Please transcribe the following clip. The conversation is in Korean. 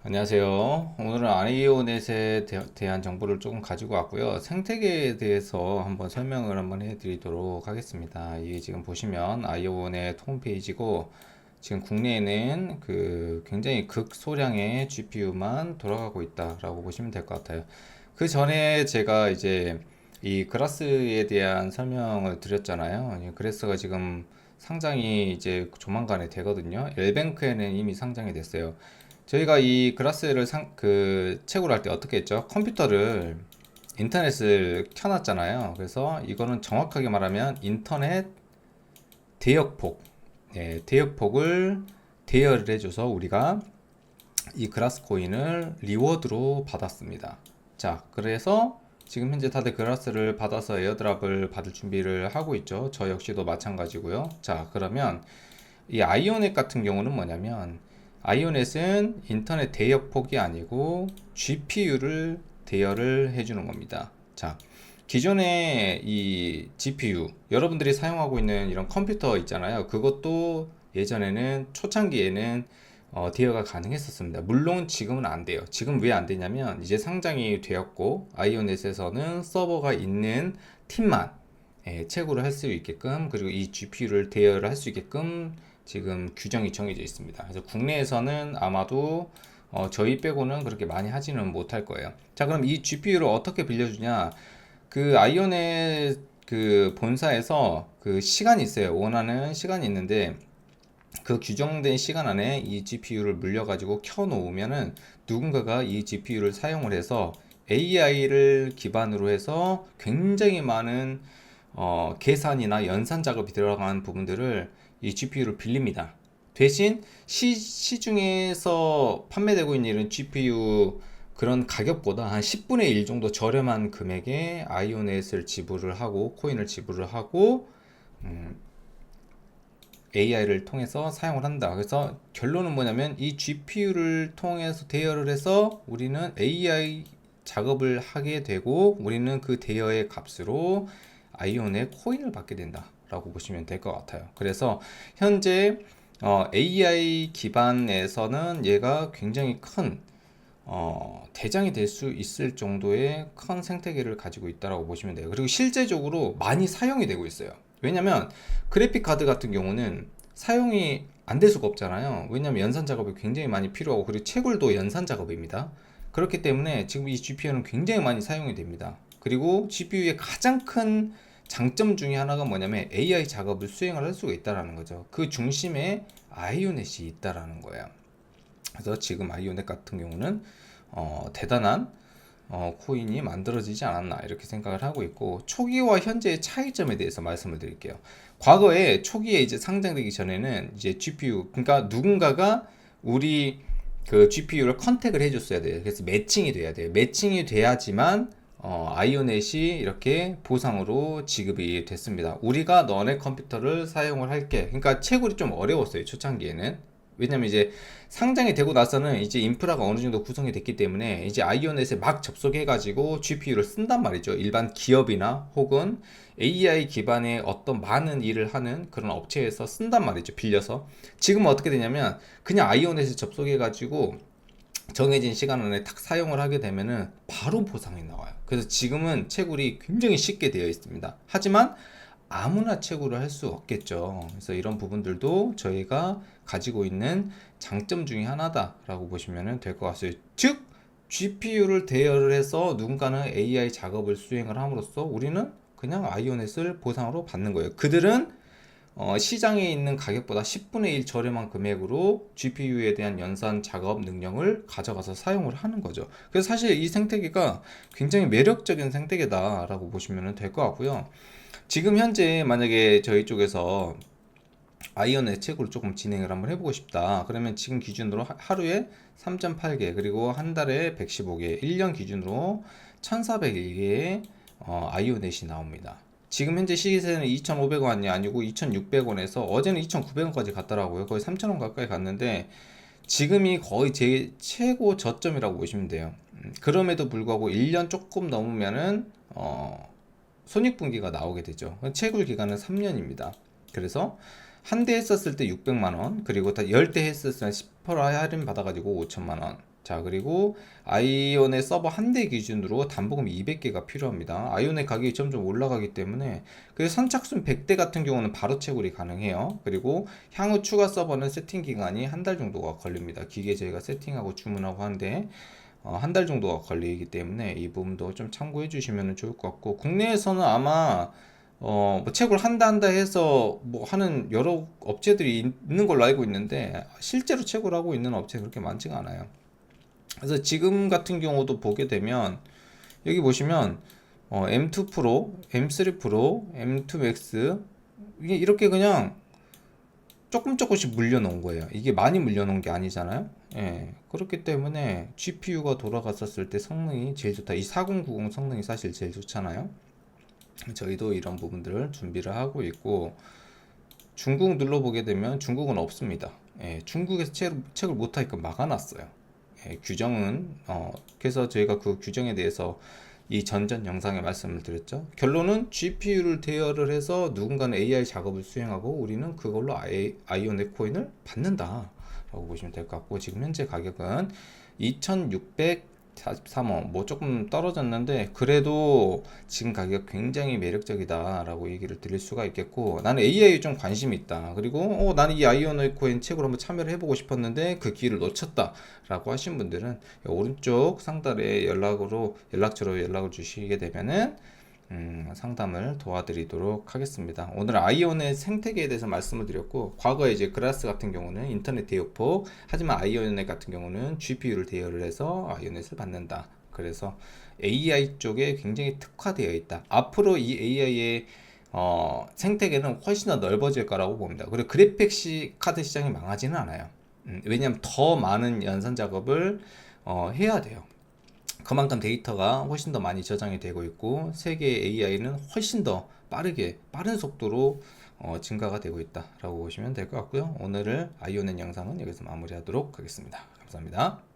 안녕하세요. 오늘은 아이오넷에 대한 정보를 조금 가지고 왔고요. 생태계에 대해서 한번 설명을 한번 해드리도록 하겠습니다. 이게 지금 보시면 아이오넷 홈페이지고 지금 국내에는 그 굉장히 극소량의 GPU만 돌아가고 있다라고 보시면 될 것 같아요. 그 전에 제가 이제 이 그라스에 대한 설명을 드렸잖아요. 이 그라스가 지금 상장이 이제 조만간에 되거든요. 엘뱅크에는 이미 상장이 됐어요. 저희가 이 그라스를 채굴 할 때 어떻게 했죠? 컴퓨터를 인터넷을 켜놨잖아요. 그래서 이거는 정확하게 말하면 인터넷 대역폭, 대역폭을 대여를 해줘서 우리가 이 그라스 코인을 리워드로 받았습니다. 자, 그래서 지금 현재 다들 그라스를 받아서 에어드랍을 받을 준비를 하고 있죠. 저 역시도 마찬가지고요. 자, 그러면 이 아이오넷 같은 경우는 뭐냐면 아이오넷은 인터넷 대역폭이 아니고 GPU를 대여를 해주는 겁니다. 자, 기존의 이 GPU 여러분들이 사용하고 있는 이런 컴퓨터 있잖아요. 그것도 예전에는 초창기에는 대여가 가능했었습니다. 물론 지금은 안 돼요. 지금 왜 안 되냐면 이제 상장이 되었고 아이오넷에서는 서버가 있는 팀만 채굴을 할 수 있게끔, 그리고 이 GPU를 대여를 할 수 있게끔 지금 규정이 정해져 있습니다. 그래서 국내에서는 아마도 저희 빼고는 그렇게 많이 하지는 못할 거예요. 자, 그럼 이 GPU를 어떻게 빌려주냐? 그 아이오넷 그 본사에서 그 시간이 있어요. 원하는 시간이 있는데 그 규정된 시간 안에 이 GPU를 물려가지고 켜놓으면은 누군가가 이 GPU를 사용을 해서 AI를 기반으로 해서 굉장히 많은 계산이나 연산 작업이 들어가는 부분들을 이 GPU를 빌립니다. 대신 시중에서 판매되고 있는 이런 GPU 그런 가격보다 한 10분의 1 정도 저렴한 금액에 아이오넷을 지불을 하고 코인을 지불을 하고 AI를 통해서 사용을 한다. 그래서 결론은 뭐냐면 이 GPU를 통해서 대여를 해서 우리는 AI 작업을 하게 되고 우리는 그 대여의 값으로 아이온의 코인을 받게 된다라고 보시면 될 것 같아요. 그래서 현재 AI 기반에서는 얘가 굉장히 큰 대장이 될 수 있을 정도의 큰 생태계를 가지고 있다고 보시면 돼요. 그리고 실제적으로 많이 사용이 되고 있어요. 왜냐면 그래픽 카드 같은 경우는 사용이 안 될 수가 없잖아요. 왜냐면 연산 작업이 굉장히 많이 필요하고, 그리고 채굴도 연산 작업입니다. 그렇기 때문에 지금 이 GPU는 굉장히 많이 사용이 됩니다. 그리고 GPU의 가장 큰 장점 중에 하나가 뭐냐면 AI 작업을 수행을 할 수가 있다는 거죠. 그 중심에 아이오넷이 있다는 거예요. 그래서 지금 아이오넷 같은 경우는 대단한 코인이 만들어지지 않았나 이렇게 생각을 하고 있고, 초기와 현재의 차이점에 대해서 말씀을 드릴게요. 과거에 초기에 이제 상장되기 전에는 이제 GPU, 그러니까 누군가가 우리 그 GPU를 컨택을 해줬어야 돼요. 그래서 매칭이 돼야 돼요. 매칭이 돼야지만 아이오넷이 이렇게 보상으로 지급이 됐습니다. 우리가 너네 컴퓨터를 사용을 할게. 그러니까 채굴이 좀 어려웠어요, 초창기에는. 왜냐면 이제 상장이 되고 나서는 이제 인프라가 어느 정도 구성이 됐기 때문에 이제 아이오넷에 막 접속해가지고 GPU를 쓴단 말이죠. 일반 기업이나 혹은 AI 기반의 어떤 많은 일을 하는 그런 업체에서 쓴단 말이죠. 빌려서. 지금은 어떻게 되냐면 그냥 아이오넷에 접속해가지고 정해진 시간 안에 탁 사용을 하게 되면은 바로 보상이 나와요. 그래서 지금은 채굴이 굉장히 쉽게 되어 있습니다. 하지만 아무나 채굴을 할 수 없겠죠. 그래서 이런 부분들도 저희가 가지고 있는 장점 중에 하나다라고 보시면 될 것 같아요. 즉, GPU를 대여를 해서 누군가는 AI 작업을 수행을 함으로써 우리는 그냥 아이오넷을 보상으로 받는 거예요. 그들은 시장에 있는 가격보다 10분의 1 저렴한 금액으로 GPU에 대한 연산 작업 능력을 가져가서 사용을 하는 거죠. 그래서 사실 이 생태계가 굉장히 매력적인 생태계다라고 보시면 될 것 같고요. 지금 현재 만약에 저희 쪽에서 아이언의 책으로 조금 진행을 한번 해보고 싶다. 그러면 지금 기준으로 하루에 3.8개, 그리고 한 달에 115개, 1년 기준으로 1401개의 아이오넷이 나옵니다. 지금 현재 시세는 2,500원이 아니고 2,600원에서 어제는 2,900원까지 갔더라고요. 거의 3,000원 가까이 갔는데 지금이 거의 제 최고 저점이라고 보시면 돼요. 그럼에도 불구하고 1년 조금 넘으면은 손익분기가 나오게 되죠. 채굴 기간은 3년입니다. 그래서 한 대 했었을 때 600만 원, 그리고 다 10대 했었을 때 10% 할인 받아가지고 5천만 원. 자, 그리고 아이온의 서버 한 대 기준으로 담보금 200개가 필요합니다. 아이온의 가격이 점점 올라가기 때문에 그래서 선착순 100대 같은 경우는 바로 채굴이 가능해요. 그리고 향후 추가 서버는 세팅 기간이 한 달 정도가 걸립니다. 기계 저희가 세팅하고 주문하고 하는데 한 달 정도가 걸리기 때문에 이 부분도 좀 참고해 주시면 좋을 것 같고, 국내에서는 아마 뭐 채굴 한다 해서 뭐 하는 여러 업체들이 있는 걸로 알고 있는데 실제로 채굴하고 있는 업체 그렇게 많지가 않아요. 그래서 지금 같은 경우도 보게 되면 여기 보시면 M2 프로, M3 프로, M2 맥스 이게 이렇게 그냥 조금씩 물려놓은 거예요. 이게 많이 물려놓은 게 아니잖아요. 예, 그렇기 때문에 GPU가 돌아갔었을 때 성능이 제일 좋다. 이 4090 성능이 사실 제일 좋잖아요. 저희도 이런 부분들을 준비를 하고 있고, 중국 눌러보게 되면 중국은 없습니다. 예, 중국에서 책을 못하니까 막아놨어요. 예, 규정은 그래서 저희가 그 규정에 대해서 이 전전 영상에 말씀을 드렸죠. 결론은 GPU를 대여를 해서 누군가는 AI 작업을 수행하고 우리는 그걸로 아이온의 코인을 받는다 라고 보시면 될 것 같고, 지금 현재 가격은 2643원, 뭐 조금 떨어졌는데 그래도 지금 가격 굉장히 매력적이다 라고 얘기를 드릴 수가 있겠고, 나는 AI에 좀 관심이 있다, 그리고 나는 이 아이오노이 코인 책으로 한번 참여를 해보고 싶었는데 그 기회를 놓쳤다 라고 하신 분들은 오른쪽 상단에 연락처로 연락을 주시게 되면은 상담을 도와드리도록 하겠습니다. 오늘 아이온의 생태계에 대해서 말씀을 드렸고, 과거에 이제 그라스 같은 경우는 인터넷 대여포, 하지만 아이온넷 같은 경우는 GPU를 대여를 해서 아이온넷을 받는다. 그래서 AI 쪽에 굉장히 특화되어 있다. 앞으로 이 AI의 생태계는 훨씬 더 넓어질 거라고 봅니다. 그리고 그래픽 카드 시장이 망하지는 않아요. 왜냐하면 더 많은 연산 작업을 해야 돼요. 그만큼 데이터가 훨씬 더 많이 저장이 되고 있고, 세계의 AI는 훨씬 더 빠른 속도로 증가가 되고 있다라고 보시면 될 것 같고요. 오늘을 아이오넷 영상은 여기서 마무리하도록 하겠습니다. 감사합니다.